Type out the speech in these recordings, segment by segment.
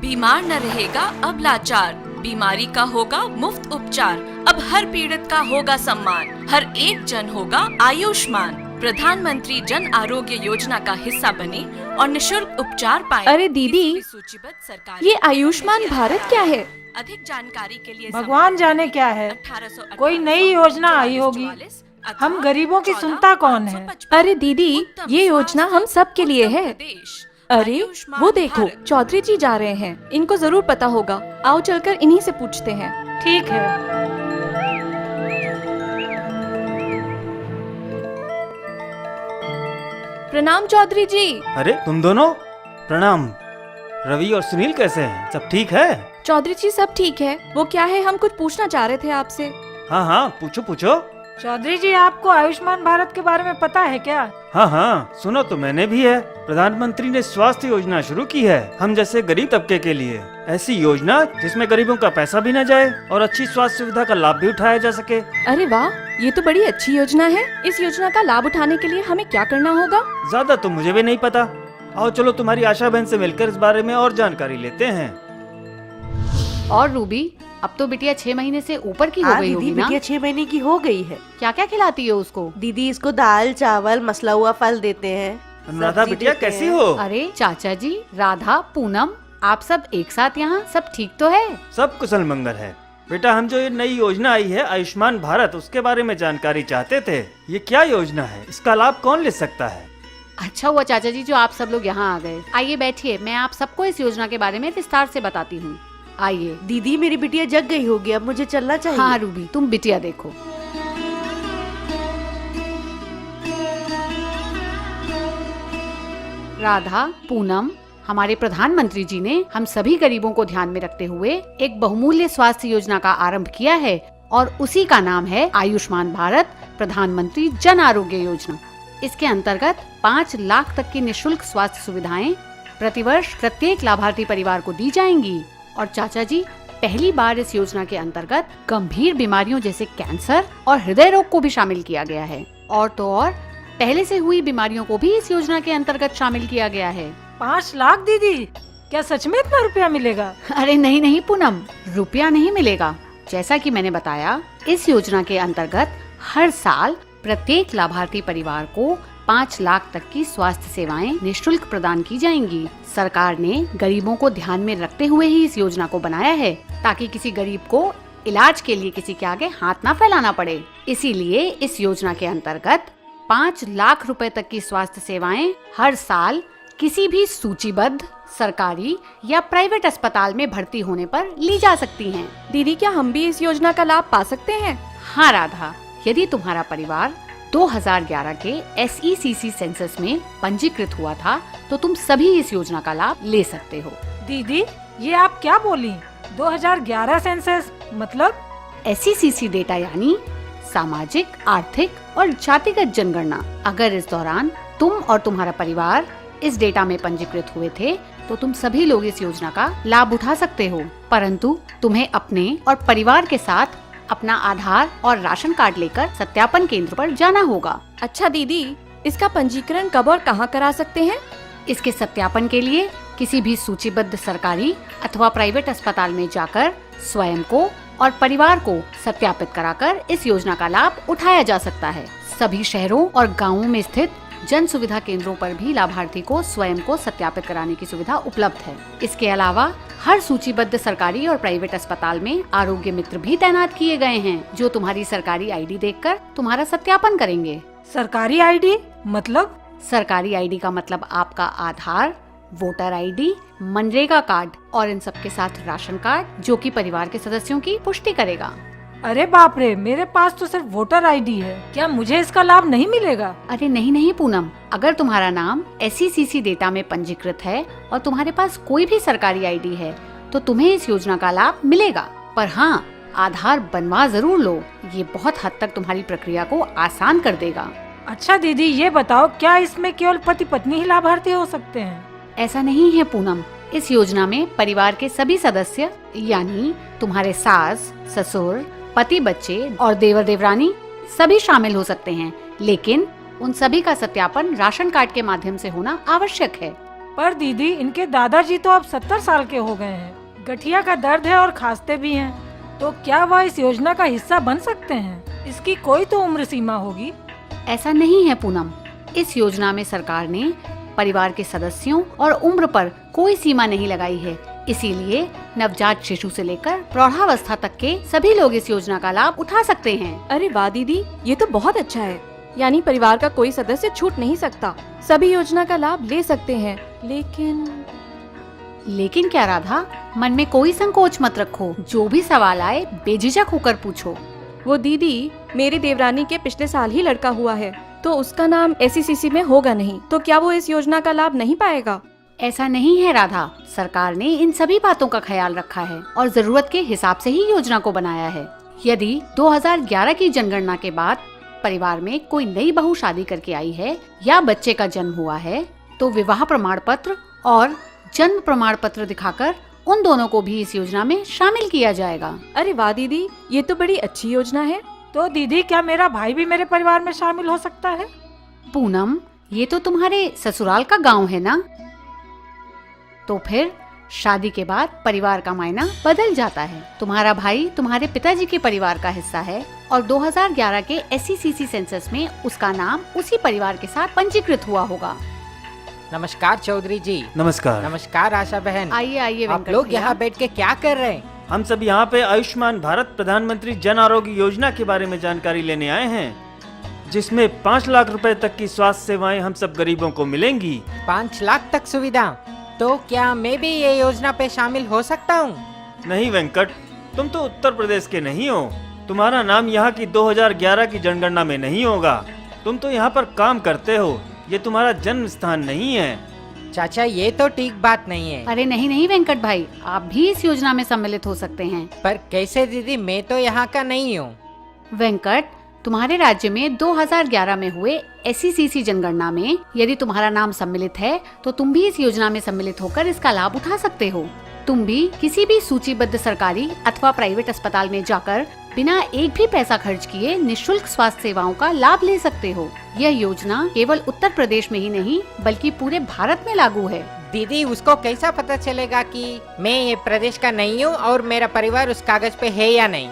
बीमार न रहेगा अब लाचार, बीमारी का होगा मुफ्त उपचार। अब हर पीड़ित का होगा सम्मान, हर एक जन होगा आयुष्मान। प्रधानमंत्री जन आरोग्य योजना का हिस्सा बने और निशुल्क उपचार पाएं। अरे दीदी, सूचीबद्ध सरकारी ये आयुष्मान भारत क्या है? अधिक जानकारी के लिए भगवान जाने क्या है, कोई नई योजना आई होगी। हम गरीबों की सुनता कौन है? अरे दीदी, ये योजना हम सब के लिए है। अरे वो देखो, चौधरी जी जा रहे हैं, इनको जरूर पता होगा। आओ चलकर इन्हीं से पूछते हैं। ठीक है। प्रणाम चौधरी जी। अरे तुम दोनों, प्रणाम। रवि और सुनील कैसे हैं? सब ठीक है? चौधरी जी सब ठीक है। वो क्या है, हम कुछ पूछना चाह रहे थे आपसे। हाँ हाँ, पूछो पूछो। चौधरी जी, आपको आयुष्मान भारत के बारे में पता है क्या? हाँ हाँ, सुनो तो मैंने भी है। प्रधानमंत्री ने स्वास्थ्य योजना शुरू की है हम जैसे गरीब तबके के लिए। ऐसी योजना जिसमें गरीबों का पैसा भी न जाए और अच्छी स्वास्थ्य सुविधा का लाभ भी उठाया जा सके। अरे वाह, ये तो बड़ी अच्छी योजना है। इस योजना का लाभ उठाने के लिए हमें क्या करना होगा? ज्यादा तो मुझे भी नहीं पता। आओ चलो तुम्हारी आशा बहन से मिलकर इस बारे में और जानकारी लेते हैं। और रूबी, अब तो बिटिया 6 महीने से ऊपर की हो गई होगी ना? बिटिया 6 महीने की हो गई है। क्या क्या खिलाती हो उसको? दीदी इसको दाल चावल मसला हुआ फल देते हैं। अनुराधा सब्जी बिटिया देते कैसी हैं। हो? अरे चाचा जी, राधा, पूनम, आप सब एक साथ यहाँ? सब ठीक तो है? सब कुशल मंगल है। बेटा, हम जो ये नई योजना आई है आयुष्मान भारत, उसके बारे में जानकारी चाहते थे। ये क्या योजना है? इसका लाभ कौन ले सकता है? अच्छा हुआ चाचा जी जो आप सब लोग यहाँ आ गए। आइए बैठिए, मैं आप सबको इस योजना के बारे में विस्तार से बताती हूँ। आइए। दीदी मेरी बिटिया जग गई होगी, अब मुझे चलना चाहिए। हाँ रूबी, तुम बिटिया देखो। राधा, पूनम, हमारे प्रधानमंत्री जी ने हम सभी गरीबों को ध्यान में रखते हुए एक बहुमूल्य स्वास्थ्य योजना का आरंभ किया है और उसी का नाम है आयुष्मान भारत प्रधानमंत्री जन आरोग्य योजना। इसके अंतर्गत 5 लाख तक की निशुल्क स्वास्थ्य सुविधाएं प्रतिवर्ष प्रत्येक लाभार्थी परिवार को दी जाएंगी। और चाचा जी, पहली बार इस योजना के अंतर्गत गंभीर बीमारियों जैसे कैंसर और हृदय रोग को भी शामिल किया गया है। और तो और पहले से हुई बीमारियों को भी इस योजना के अंतर्गत शामिल किया गया है। 5 लाख दीदी, क्या सच में इतना रुपया मिलेगा? अरे नहीं नहीं पूनम, रुपया नहीं मिलेगा। जैसा कि मैंने बताया, इस योजना के अंतर्गत हर साल प्रत्येक लाभार्थी परिवार को 5 लाख तक की स्वास्थ्य सेवाएं निःशुल्क प्रदान की जाएंगी। सरकार ने गरीबों को ध्यान में रखते हुए ही इस योजना को बनाया है, ताकि किसी गरीब को इलाज के लिए किसी के आगे हाथ ना फैलाना पड़े। इसीलिए इस योजना के अंतर्गत 5 लाख रुपए तक की स्वास्थ्य सेवाएं हर साल किसी भी सूचीबद्ध सरकारी या प्राइवेट अस्पताल में भर्ती होने पर ली जा सकती हैं। दीदी, क्या हम भी इस योजना का लाभ पा सकते हैं? हाँ राधा, यदि तुम्हारा परिवार 2011 के SECC सेंसस में पंजीकृत हुआ था तो तुम सभी इस योजना का लाभ ले सकते हो। दीदी, ये आप क्या बोली? 2011 सेंसस मतलब? SECC डेटा यानी सामाजिक, आर्थिक और जातिगत जनगणना। अगर इस दौरान तुम और तुम्हारा परिवार इस डेटा में पंजीकृत हुए थे तो तुम सभी लोग इस योजना का लाभ उठा सकते हो। परंतु तुम्हें अपने और परिवार के साथ अपना आधार और राशन कार्ड लेकर सत्यापन केंद्र पर जाना होगा। अच्छा दीदी, इसका पंजीकरण कब और कहाँ करा सकते हैं? इसके सत्यापन के लिए किसी भी सूचीबद्ध सरकारी अथवा प्राइवेट अस्पताल में जाकर स्वयं को और परिवार को सत्यापित कराकर इस योजना का लाभ उठाया जा सकता है। सभी शहरों और गाँवों में स्थित जन सुविधा केंद्रों पर भी लाभार्थी को स्वयं को सत्यापित कराने की सुविधा उपलब्ध है। इसके अलावा हर सूचीबद्ध सरकारी और प्राइवेट अस्पताल में आरोग्य मित्र भी तैनात किए गए हैं, जो तुम्हारी सरकारी ID देखकर तुम्हारा सत्यापन करेंगे। सरकारी ID मतलब? सरकारी ID का मतलब आपका आधार, वोटर ID, मनरेगा कार्ड और इन सब के साथ राशन कार्ड, जो कि परिवार के सदस्यों की पुष्टि करेगा। अरे बाप रे, मेरे पास तो सिर्फ वोटर ID है, क्या मुझे इसका लाभ नहीं मिलेगा? अरे नहीं नहीं पूनम, अगर तुम्हारा नाम SECC डेटा में पंजीकृत है और तुम्हारे पास कोई भी सरकारी ID है तो तुम्हें इस योजना का लाभ मिलेगा। पर हाँ, आधार बनवा जरूर लो, ये बहुत हद तक तुम्हारी प्रक्रिया को आसान कर देगा। अच्छा दीदी, ये बताओ, क्या इसमें केवल पति पत्नी ही लाभार्थी हो सकते हैं? ऐसा नहीं है पूनम, इस योजना में परिवार के सभी सदस्य यानी तुम्हारे सास, ससुर, पति, बच्चे और देवर देवरानी सभी शामिल हो सकते हैं, लेकिन उन सभी का सत्यापन राशन कार्ड के माध्यम से होना आवश्यक है। पर दीदी, इनके दादाजी तो अब 70 साल के हो गए हैं। गठिया का दर्द है और खांसते भी हैं। तो क्या वह इस योजना का हिस्सा बन सकते हैं? इसकी कोई तो उम्र सीमा होगी। ऐसा नहीं है पूनम। इस योजना में सरकार ने परिवार के सदस्यों और उम्र पर कोई सीमा नहीं लगाई है। इसीलिए नवजात शिशु से लेकर प्रौढ़ावस्था तक के सभी लोग इस योजना का लाभ उठा सकते हैं। अरे वाह दीदी, ये तो बहुत अच्छा है। यानी परिवार का कोई सदस्य छूट नहीं सकता, सभी योजना का लाभ ले सकते हैं। लेकिन क्या राधा, मन में कोई संकोच मत रखो। जो भी सवाल आए बेझिझक होकर पूछो। वो दीदी, मेरी देवरानी के पिछले साल ही लड़का हुआ है, तो उसका नाम SECC में होगा नहीं, तो क्या वो इस योजना का लाभ नहीं पाएगा? ऐसा नहीं है राधा, सरकार ने इन सभी बातों का ख्याल रखा है और जरूरत के हिसाब से ही योजना को बनाया है। यदि 2011 की जनगणना के बाद परिवार में कोई नई बहू शादी करके आई है या बच्चे का जन्म हुआ है, तो विवाह प्रमाण पत्र और जन्म प्रमाण पत्र दिखाकर उन दोनों को भी इस योजना में शामिल किया जाएगा। अरे वाह दीदी, ये तो बड़ी अच्छी योजना है। तो दीदी, क्या मेरा भाई भी मेरे परिवार में शामिल हो सकता है? पूनम, ये तो तुम्हारे ससुराल का गांव है ना, तो फिर शादी के बाद परिवार का मायना बदल जाता है। तुम्हारा भाई तुम्हारे पिताजी के परिवार का हिस्सा है और 2011 के SECC सेंसस में उसका नाम उसी परिवार के साथ पंजीकृत हुआ होगा। नमस्कार चौधरी जी। नमस्कार। नमस्कार आशा बहन। आइए आइए आप वेंकट लोग भैया। यहाँ बैठ के क्या कर रहे हैं? हम सब यहाँ पे आयुष्मान भारत प्रधानमंत्री जन आरोग्य योजना के बारे में जानकारी लेने आए हैं, जिसमें 5 लाख रुपए तक की स्वास्थ्य सेवाएं हम सब गरीबों को मिलेंगी। 5 लाख तक सुविधा? तो क्या मैं भी ये योजना पे शामिल हो सकता हूँ? नहीं वेंकट, तुम तो उत्तर प्रदेश के नहीं हो। तुम्हारा नाम यहाँ की 2011 की जनगणना में नहीं होगा। तुम तो यहाँ पर काम करते हो, ये तुम्हारा जन्म स्थान नहीं है। चाचा, ये तो ठीक बात नहीं है। अरे नहीं नहीं वेंकट भाई, आप भी इस योजना में सम्मिलित हो सकते हैं। पर कैसे दीदी, मैं तो यहाँ का नहीं हूँ। वेंकट, तुम्हारे राज्य में 2011 में हुए SECC जनगणना में यदि तुम्हारा नाम सम्मिलित है, तो तुम भी इस योजना में सम्मिलित होकर इसका लाभ उठा सकते हो। तुम भी किसी भी सूचीबद्ध सरकारी अथवा प्राइवेट अस्पताल में जाकर बिना एक भी पैसा खर्च किए निःशुल्क स्वास्थ्य सेवाओं का लाभ ले सकते हो। यह योजना केवल उत्तर प्रदेश में ही नहीं बल्कि पूरे भारत में लागू है। दीदी, उसको कैसा पता चलेगा कि मैं ये प्रदेश का नहीं हूँ और मेरा परिवार उस कागज पे है या नहीं?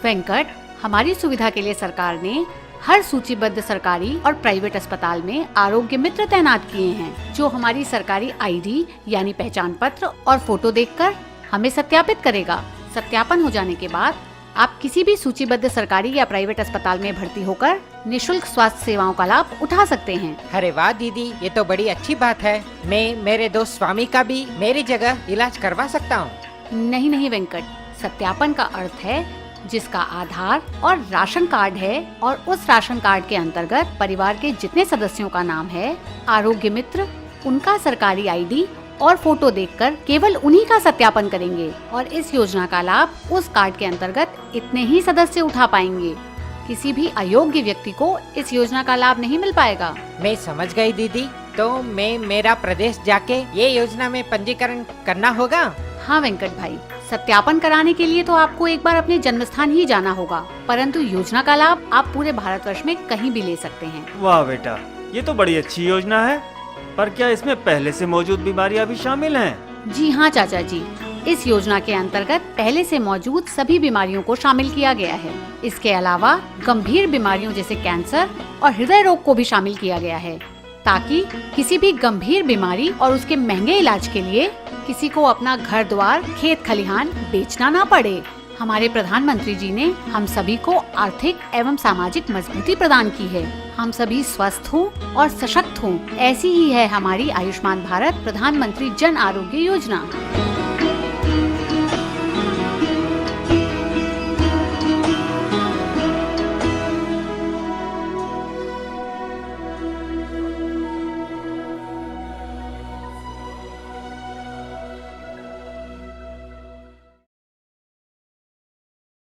वेंकट, हमारी सुविधा के लिए सरकार ने हर सूचीबद्ध सरकारी और प्राइवेट अस्पताल में आरोग्य मित्र तैनात किए हैं, जो हमारी सरकारी ID यानी पहचान पत्र और फोटो देखकर हमें सत्यापित करेगा। सत्यापन हो जाने के बाद आप किसी भी सूचीबद्ध सरकारी या प्राइवेट अस्पताल में भर्ती होकर निःशुल्क स्वास्थ्य सेवाओं का लाभ उठा सकते हैं। अरे वाह दीदी, ये तो बड़ी अच्छी बात है। मैं मेरे दोस्त स्वामी का भी मेरी जगह इलाज करवा सकता हूँ। नहीं नहीं वेंकट, सत्यापन का अर्थ है जिसका आधार और राशन कार्ड है और उस राशन कार्ड के अंतर्गत परिवार के जितने सदस्यों का नाम है, आरोग्य मित्र उनका सरकारी ID और फोटो देखकर केवल उन्हीं का सत्यापन करेंगे और इस योजना का लाभ उस कार्ड के अंतर्गत इतने ही सदस्य उठा पाएंगे। किसी भी अयोग्य व्यक्ति को इस योजना का लाभ नहीं मिल पाएगा। मैं समझ गई दीदी। तो मैं मेरा प्रदेश जाके ये योजना में पंजीकरण करना होगा? हाँ वेंकट भाई, सत्यापन कराने के लिए तो आपको एक बार अपने जन्म स्थान ही जाना होगा, परंतु योजना का लाभ आप पूरे भारतवर्ष में कहीं भी ले सकते हैं। वाह बेटा, ये तो बड़ी अच्छी योजना है। पर क्या इसमें पहले से मौजूद बीमारियां भी शामिल हैं? जी हाँ चाचा जी, इस योजना के अंतर्गत पहले से मौजूद सभी बीमारियों को शामिल किया गया है। इसके अलावा गंभीर बीमारियों जैसे कैंसर और हृदय रोग को भी शामिल किया गया है, ताकि किसी भी गंभीर बीमारी और उसके महंगे इलाज के लिए किसी को अपना घर द्वार खेत खलिहान बेचना ना पड़े। हमारे प्रधानमंत्री जी ने हम सभी को आर्थिक एवं सामाजिक मजबूती प्रदान की है। हम सभी स्वस्थ हों और सशक्त हों, ऐसी ही है हमारी आयुष्मान भारत प्रधानमंत्री जन आरोग्य योजना।